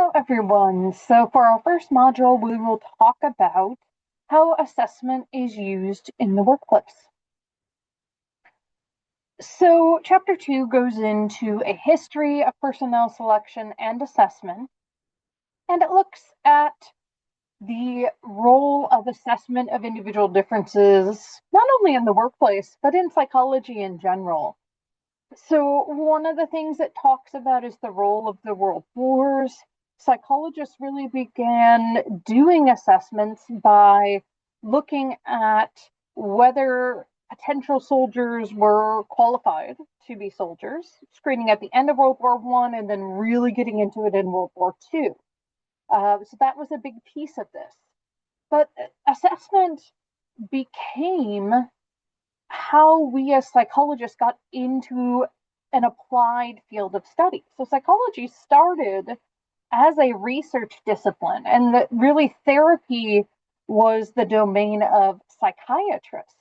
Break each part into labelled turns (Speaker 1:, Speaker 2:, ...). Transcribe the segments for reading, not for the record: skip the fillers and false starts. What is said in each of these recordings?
Speaker 1: Hello, everyone. So for our first module, we will talk about how assessment is used in the workplace. So chapter 2 goes into a history of personnel selection and assessment, and it looks at the role of assessment of individual differences, not only in the workplace, but in psychology in general. So one of the things it talks about is the role of the world wars. Psychologists really began doing assessments by looking at whether potential soldiers were qualified to be soldiers, screening at the end of World War I and then really getting into it in World War II. So that was a big piece of this. But assessment became how we as psychologists got into an applied field of study. So psychology started as a research discipline, and that really therapy was the domain of psychiatrists.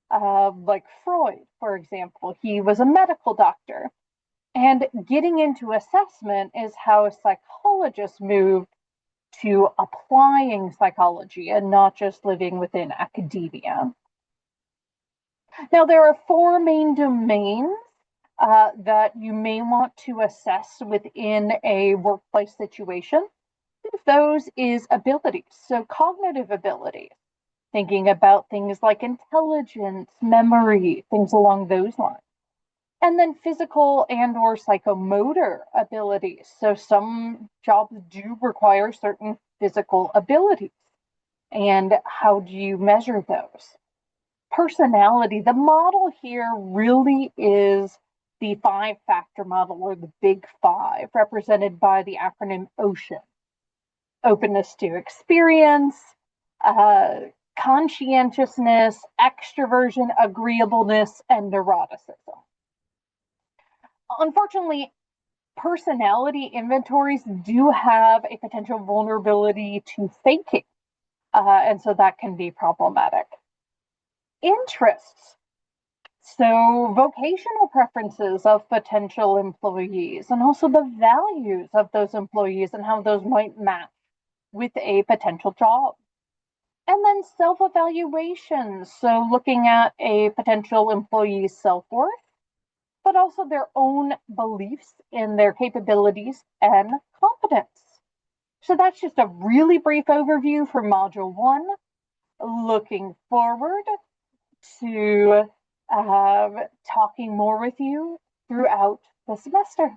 Speaker 1: Like Freud, for example, he was a medical doctor. And getting into assessment is how a psychologist moved to applying psychology and not just living within academia. Now, there are four main domains that you may want to assess within a workplace situation. One of those is abilities, so cognitive abilities, thinking about things like intelligence, memory, things along those lines. And then physical and or psychomotor abilities. So some jobs do require certain physical abilities. And how do you measure those? Personality, the model here really is the five-factor model, or the big five, represented by the acronym OCEAN. Openness to experience, conscientiousness, extroversion, agreeableness, and neuroticism. Unfortunately, personality inventories do have a potential vulnerability to faking, and so that can be problematic. Interests. So vocational preferences of potential employees, and also the values of those employees and how those might match with a potential job. And then self-evaluations. So looking at a potential employee's self-worth, but also their own beliefs in their capabilities and competence. So that's just a really brief overview for Module 1. Looking forward to talking more with you throughout the semester.